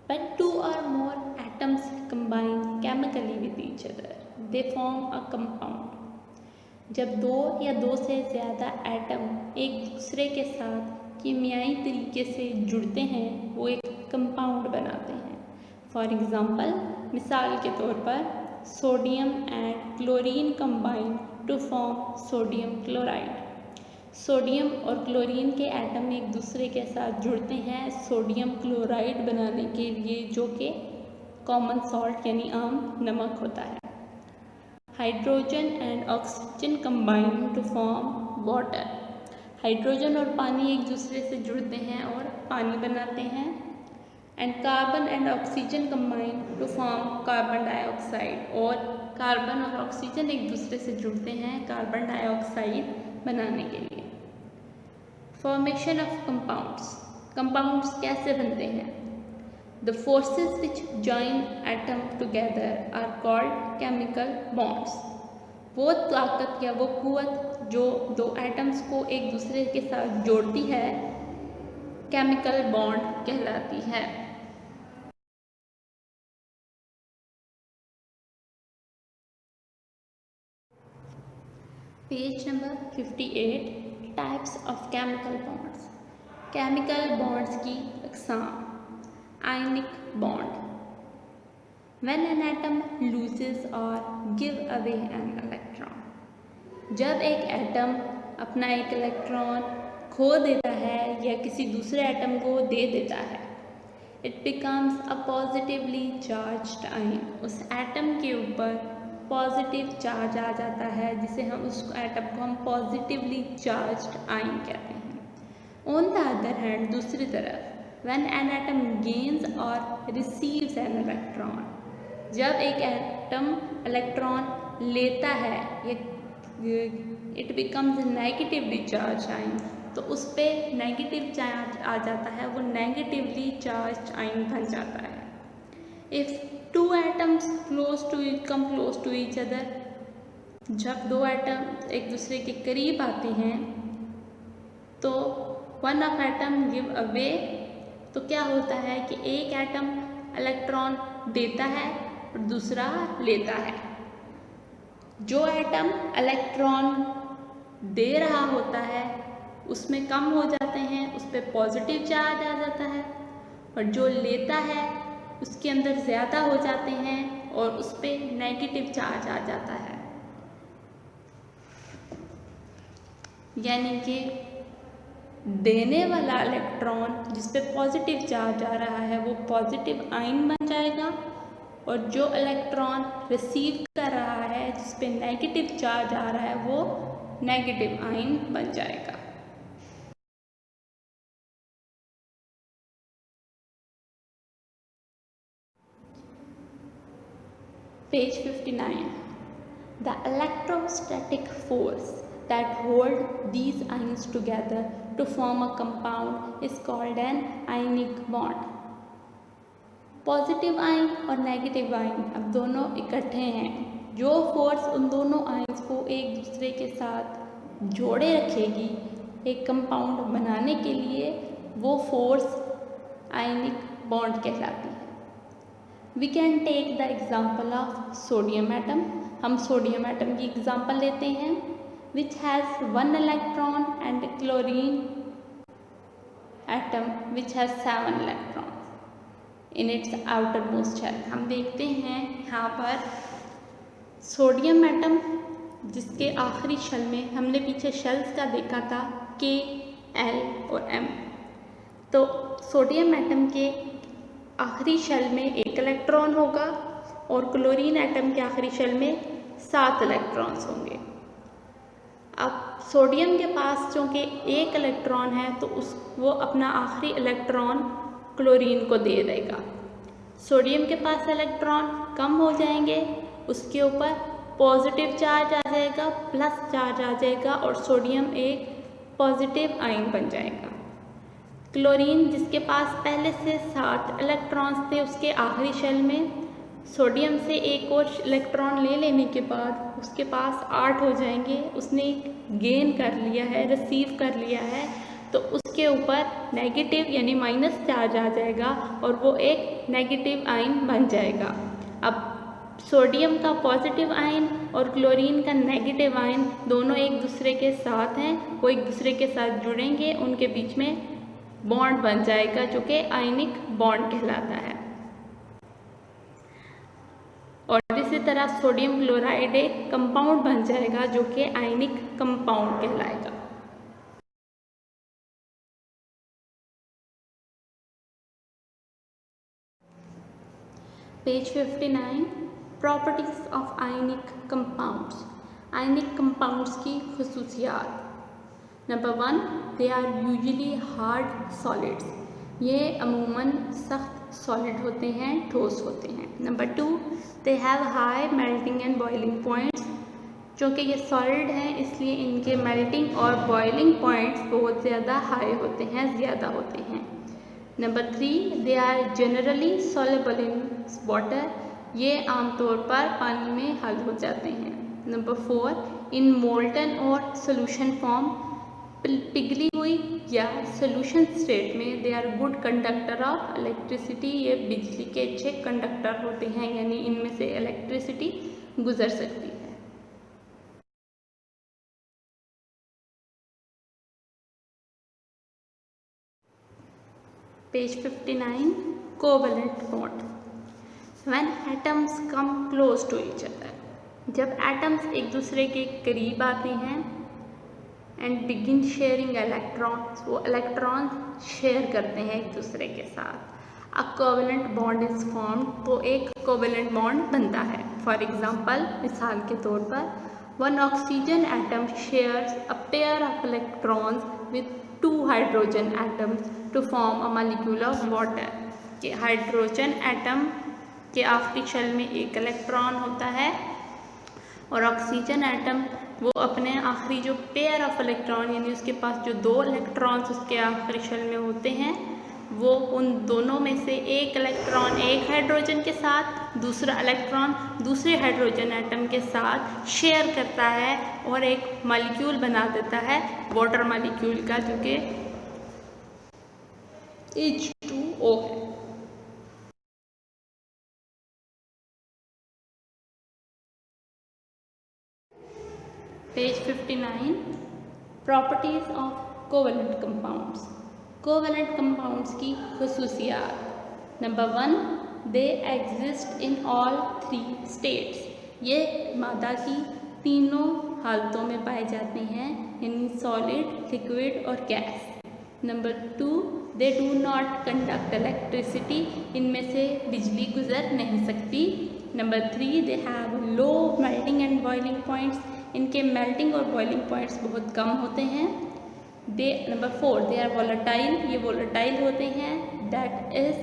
When 2 or more atoms combine chemically with each other, they form a compound. जब 2 या 2 से ज़्यादा एटम एक दूसरे के साथ कीमियाई तरीके से जुड़ते हैं वो एक कंपाउंड बनाते हैं। फॉर एग्ज़ाम्पल, मिसाल के तौर पर sodium and chlorine combine to form sodium chloride. Sodium और क्लोरीन के एटम एक दूसरे के साथ जुड़ते हैं सोडियम क्लोराइड बनाने के लिए, जो कि कॉमन सॉल्ट यानी आम नमक होता है। Hydrogen and oxygen combine to form water. Hydrogen और पानी एक दूसरे से जुड़ते हैं और पानी बनाते हैं। And carbon and oxygen combine to form carbon dioxide, और कार्बन और ऑक्सीजन एक दूसरे से जुड़ते हैं कार्बन डाइऑक्साइड बनाने के लिए। Formation of compounds. कंपाउंड्स कैसे बनते हैं? The forces which join atom together are called chemical bonds. वो ताकत या वो कुव्वत जो दो एटम्स को एक दूसरे के साथ जोड़ती है केमिकल बॉन्ड कहलाती है। Page number 58, types of chemical bonds. Chemical bonds की अक़साम। Ionic bond, when an atom loses or give away an electron, जब एक एटम अपना एक इलेक्ट्रॉन खो देता है या किसी दूसरे एटम को दे देता है, it becomes a positively charged ion, उस एटम के ऊपर पॉजिटिव चार्ज आ जाता है, जिसे हम उस एटम को हम पॉजिटिवली चार्ज्ड आयन कहते हैं। ऑन द अदर हैंड, दूसरी तरफ, when an atom gains or receives an electron, जब एक एटम इलेक्ट्रॉन लेता है it becomes negatively charge ion, तो उस पर नेगेटिव चार्ज आ जाता है, वो नेगेटिवली चार्ज आयन बन जाता है। If two atoms come close to each other, जब दो एटम एक दूसरे के करीब आते हैं तो one of atom give away, तो क्या होता है कि एक एटम इलेक्ट्रॉन देता है और दूसरा लेता है। जो एटम इलेक्ट्रॉन दे रहा होता है उसमें कम हो जाते हैं, उस पर पॉजिटिव चार्ज आ जाता है, और जो लेता है उसके अंदर ज़्यादा हो जाते हैं और उस पर नेगेटिव चार्ज आ जाता है। यानी कि देने वाला इलेक्ट्रॉन जिस पे पॉजिटिव चार्ज आ रहा है वो पॉजिटिव आयन बन जाएगा, और जो इलेक्ट्रॉन रिसीव कर रहा है जिस पे नेगेटिव चार्ज आ रहा है वो नेगेटिव आयन बन जाएगा। Page 59, the electrostatic force that hold these ions together to form a compound is called an ionic bond. Positive ion और नेगेटिव आयन अब दोनों इकट्ठे हैं, जो फोर्स उन दोनों आयन्स को एक दूसरे के साथ जोड़े रखेगी एक कंपाउंड बनाने के लिए, वो फोर्स आयनिक बॉन्ड कहलाती है। We can take the example of sodium atom, हम सोडियम एटम की एग्जाम्पल लेते हैं, which has one electron, and chlorine atom which has 7 electrons in its outermost shell। हम देखते हैं यहाँ पर सोडियम एटम जिसके आखिरी शेल में, हमने पीछे शेल्स का देखा था K, L और M, तो सोडियम एटम के आखिरी शेल में एक इलेक्ट्रॉन होगा और क्लोरीन एटम के आखिरी शेल में 7 इलेक्ट्रॉन्स होंगे। अब सोडियम के पास चूँकि एक इलेक्ट्रॉन है तो वो अपना आखिरी इलेक्ट्रॉन क्लोरीन को दे देगा। सोडियम के पास इलेक्ट्रॉन कम हो जाएंगे, उसके ऊपर पॉजिटिव चार्ज आ जाएगा, प्लस चार्ज आ जाएगा और सोडियम एक पॉजिटिव आयन बन जाएगा। क्लोरीन जिसके पास पहले से 7 इलेक्ट्रॉन्स थे, उसके आखिरी शेल में सोडियम से एक और इलेक्ट्रॉन ले लेने के बाद उसके पास 8 हो जाएंगे, उसने गेन कर लिया है, रिसीव कर लिया है, तो उसके ऊपर नेगेटिव यानी माइनस चार्ज आ जाएगा और वो एक नेगेटिव आयन बन जाएगा। अब सोडियम का पॉजिटिव आयन और क्लोरीन का नेगेटिव आयन दोनों एक दूसरे के साथ हैं, वो एक दूसरे के साथ जुड़ेंगे, उनके बीच में बॉन्ड बन जाएगा जो कि आयनिक बॉन्ड कहलाता है। और इसी तरह सोडियम क्लोराइड एक कंपाउंड बन जाएगा जो कि आयनिक कंपाउंड कहलाएगा। Page 59, properties of ionic compounds. Ionic compounds की खुसूसियात। Number 1, they are usually hard solids, ये अमूमन सख्त सॉलिड होते हैं, ठोस होते हैं। Number 2, they have high melting and boiling points, चूँकि ये सॉलिड हैं इसलिए इनके मेल्टिंग और बॉइलिंग पॉइंट्स बहुत ज़्यादा हाई होते हैं, ज़्यादा होते हैं। Number 3, they are generally soluble in water, ये आमतौर पर पानी में हल हो जाते हैं। नंबर 4, इन मोल्टन और सोल्यूशन फॉर्म, पिघली हुई या सोल्यूशन स्टेट में they are good conductor of electricity, ये बिजली के अच्छे कंडक्टर होते हैं, यानी इनमें से इलेक्ट्रिसिटी गुजर सकती है। Page 59, covalent bond. When atoms come close to each other, जब एटम्स एक दूसरे के करीब आते हैं, एंड बिगिन शेयरिंग इलेक्ट्रॉन्स, वो इलेक्ट्रॉन शेयर करते हैं एक दूसरे के साथ, a covalent bond is formed, तो एक कोवलेंट बॉन्ड बनता है। फॉर एग्जांपल, मिसाल के तौर पर, one oxygen atom shares a pair of electrons with 2 hydrogen atoms to form a molecule of water, कि हाइड्रोजन एटम के आखिरी शेल में एक इलेक्ट्रॉन होता है और ऑक्सीजन एटम वो अपने आखिरी जो पेयर ऑफ इलेक्ट्रॉन, यानी उसके पास जो 2 इलेक्ट्रॉन्स उसके आखिरी शेल में होते हैं, वो उन दोनों में से एक इलेक्ट्रॉन एक हाइड्रोजन के साथ, दूसरा इलेक्ट्रॉन दूसरे हाइड्रोजन एटम के साथ शेयर करता है और एक मॉलिक्यूल बना देता है वाटर मॉलिक्यूल का, जो कि H2O है। Page 59, properties of covalent compounds. Covalent compounds की खुसूसियात। Number 1, they exist in all 3 states, ये मादा की तीनों हालतों में पाए जाते हैं, यानी सॉलिड, लिक्विड और gas. Number 2, they do not conduct electricity, इनमें से बिजली गुजर नहीं सकती। Number 3, they have low melting and boiling points, इनके मेल्टिंग और बॉइलिंग पॉइंट्स बहुत कम होते हैं। नंबर 4, दे आर वोलेटाइल, ये वोलेटाइल होते हैं। That is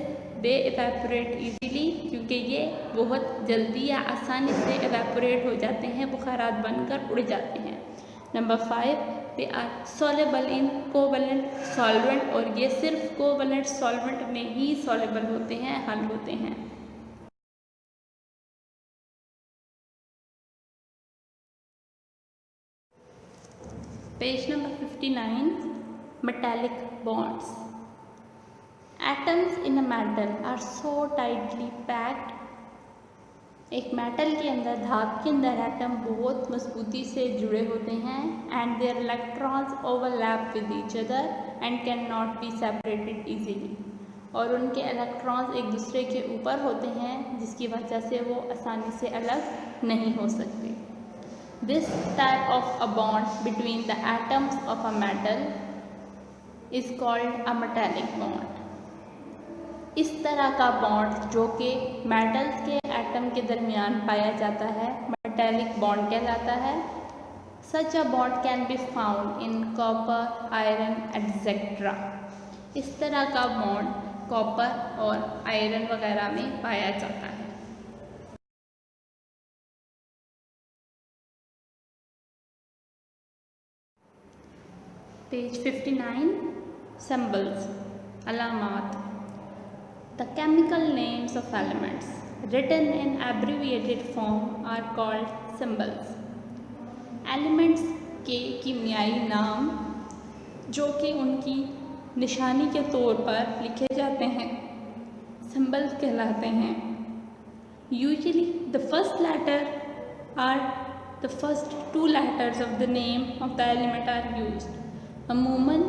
they evaporate easily, क्योंकि ये बहुत जल्दी या आसानी से इवेपोरेट हो जाते हैं, बुखारात बनकर उड़ जाते हैं। Number 5, they are soluble in covalent solvent, और ये सिर्फ कोवलेंट सॉल्वेंट में ही सॉलेबल होते हैं, हल होते हैं। Page number 59, metallic bonds. Atoms in a metal are so tightly packed, एक मेटल के अंदर, धातु के अंदर एटम बहुत मजबूती से जुड़े होते हैं, and their electrons overlap with each other and can not be separated easily, और उनके इलेक्ट्रॉन्स एक दूसरे के ऊपर होते हैं, जिसकी वजह से वो आसानी से अलग नहीं हो सकते। This type of a bond between the atoms of a metal is called a metallic bond. इस तरह का बॉन्ड जो कि मेटल्स के एटम के दरमियान पाया जाता है, मेटालिक बॉन्ड कहलाता है। Such a bond can be found in copper, iron, etc. इस तरह का बॉन्ड कॉपर और आयरन वगैरह में पाया जाता है। पेज 59, सिंबल्स, अलामात। The chemical names of elements written in abbreviated form are called symbols. Elements के कीमियाई नाम जो कि उनकी निशानी के तौर पर लिखे जाते हैं, सिंबल्स कहलाते हैं। Usually the first letter or the first 2 letters of the name of the element are used. अमूमन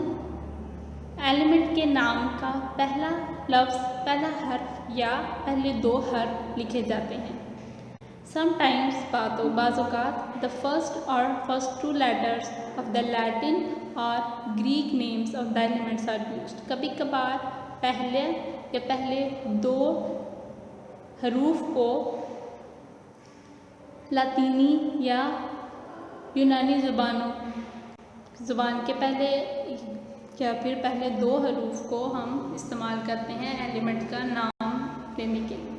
एलिमेंट के नाम का पहला लफ्ज़, पहला हर्फ या पहले 2 हर्फ लिखे जाते हैं। समटाइम्स बाज़-ओ-बात the first 2 letters of the Latin और Greek names of the elements are used. कभी कभार पहले 2 हरूफ को लातीनी या यूनानी ज़ुबान के पहले या फिर पहले 2 हरूफ को हम इस्तेमाल करते हैं एलिमेंट का नाम लेने के लिए।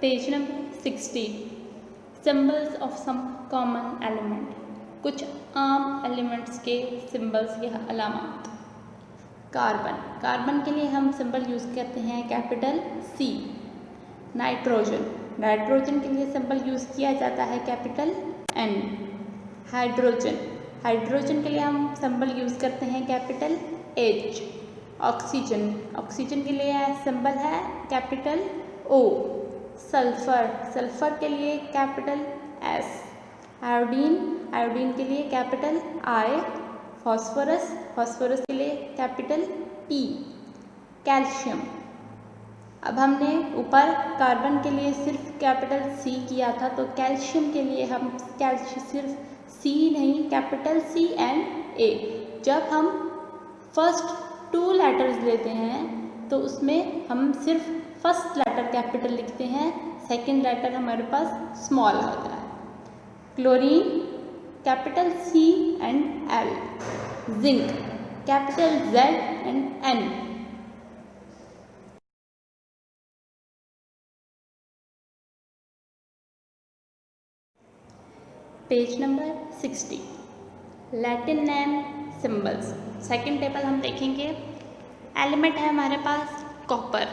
Page number 60, symbols of some common element, कुछ आम एलिमेंट्स के सिंबल्स या अलामात। कार्बन, कार्बन के लिए हम सिंबल यूज़ करते हैं कैपिटल C। नाइट्रोजन, नाइट्रोजन के लिए सिंबल यूज़ किया जाता है कैपिटल N। हाइड्रोजन, हाइड्रोजन के लिए हम सिंबल यूज़ करते हैं कैपिटल H। ऑक्सीजन, ऑक्सीजन के लिए सिंबल है कैपिटल O। सल्फर, सल्फर के लिए कैपिटल S। आयोडीन, आयोडीन के लिए कैपिटल I। फॉस्फोरस, फॉस्फोरस के लिए कैपिटल P। कैल्शियम, अब हमने ऊपर कार्बन के लिए सिर्फ कैपिटल C किया था, तो कैल्शियम के लिए हम सिर्फ C नहीं, कैपिटल C एंड A। जब हम फर्स्ट 2 लेटर्स लेते हैं तो उसमें हम सिर्फ फर्स्ट लेटर कैपिटल लिखते हैं, सेकंड लेटर हमारे पास स्मॉल होता है। Chlorine capital C and L। Zinc capital Z and N। Page number 60, Latin name symbols. Second table हम देखेंगे। एलिमेंट है हमारे पास कॉपर,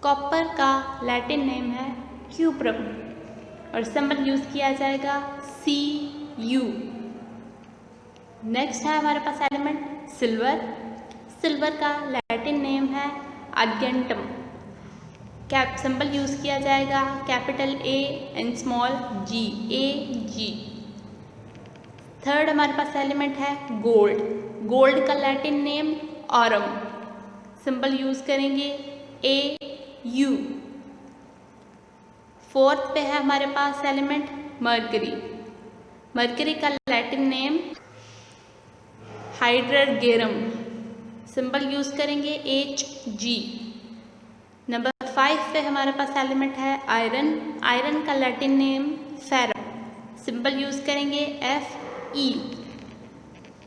कॉपर का लैटिन नेम है क्यूप्रम और सिंबल यूज़ किया जाएगा Cu। नेक्स्ट है हमारे पास एलिमेंट सिल्वर, सिल्वर का लैटिन नेम है आर्जेंटम, कैप सिंबल यूज़ किया जाएगा capital A and small g, Ag। Third हमारे पास एलिमेंट है गोल्ड, गोल्ड का Latin name Aurum, symbol use करेंगे Au। फोर्थ पे है हमारे पास एलिमेंट मर्करी, मर्करी का लैटिन नेम हाइड्रगेरम, सिंबल यूज़ करेंगे Hg। नंबर 5 पे हमारे पास एलिमेंट है आयरन, आयरन का Latin name ferrum, symbol use करेंगे Fe।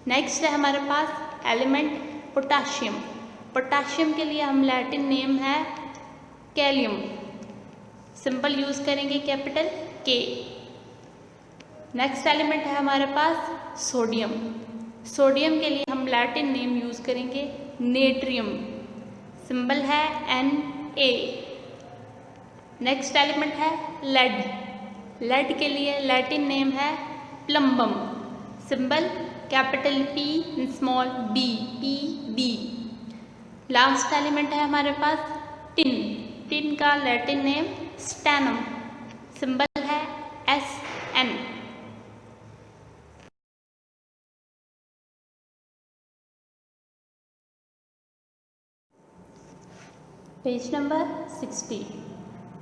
नेक्स्ट है हमारे पास एलिमेंट पोटाशियम, पोटाशियम के लिए हम लैटिन नेम है कैलियम, सिंबल यूज़ करेंगे कैपिटल K। नेक्स्ट एलिमेंट है हमारे पास सोडियम, सोडियम के लिए हम लैटिन नेम यूज़ करेंगे नेट्रियम, सिंबल है Na। नेक्स्ट एलिमेंट है लेड, लेड के लिए लैटिन नेम है plumbum, symbol capital P small b, Pb। Last element है हमारे पास टिन, टिन का लैटिन नेम स्टैनम, सिंबल है Sn। Page number 60,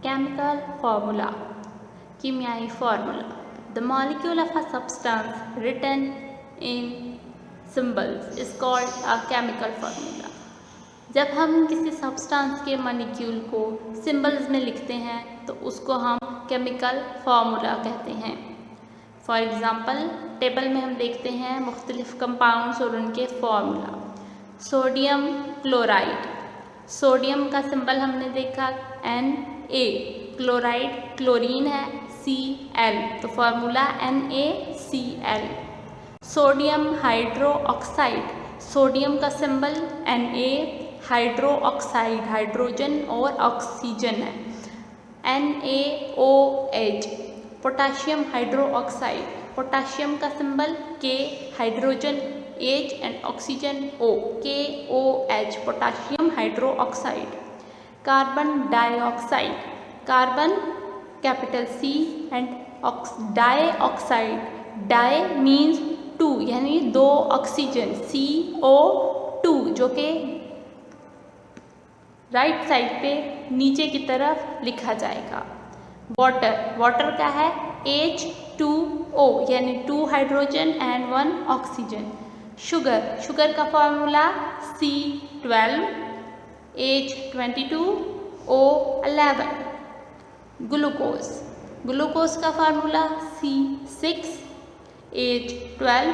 chemical formula, कीमियाई formula. The molecule of a substance written in symbols is called a chemical formula. जब हम किसी substance के मॉलिक्यूल को सिंबल्स में लिखते हैं तो उसको हम केमिकल फार्मूला कहते हैं। फॉर एग्ज़ाम्पल टेबल में हम देखते हैं मुख्तलिफ कंपाउंड्स और उनके फार्मूला। सोडियम क्लोराइड, सोडियम का सिंबल हमने देखा Na, क्लोराइड क्लोरीन है Cl, तो formula NaCl। Sodium hydroxide, sodium का symbol Na, hydroxide hydrogen और ऑक्सीजन है NaOH। Potassium hydroxide, potassium का symbol K, hydrogen H and oxygen O, KOH, potassium hydroxide. Carbon dioxide, carbon capital C and dioxide, di means 2 यानी 2 oxygen CO2, जो कि right side पे नीचे की तरफ लिखा जाएगा। वाटर, वाटर का है H2O यानी 2 hydrogen and 1 oxygen. Sugar, sugar का formula C12 H22 O11। Glucose, glucose का formula C6 H12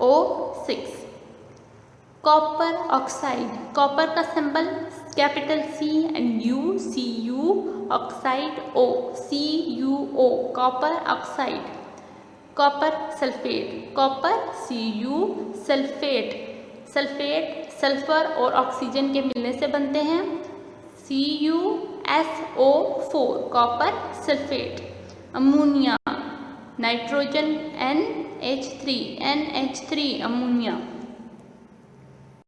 O6। Copper oxide, copper का symbol capital C and U, Cu, oxide O, CuO, copper oxide. Copper sulphate, copper Cu, sulphate, sulphate sulphur और oxygen के मिलने से बनते हैं। CuSO4 copper sulphate. Ammonia nitrogen NH3 ammonia.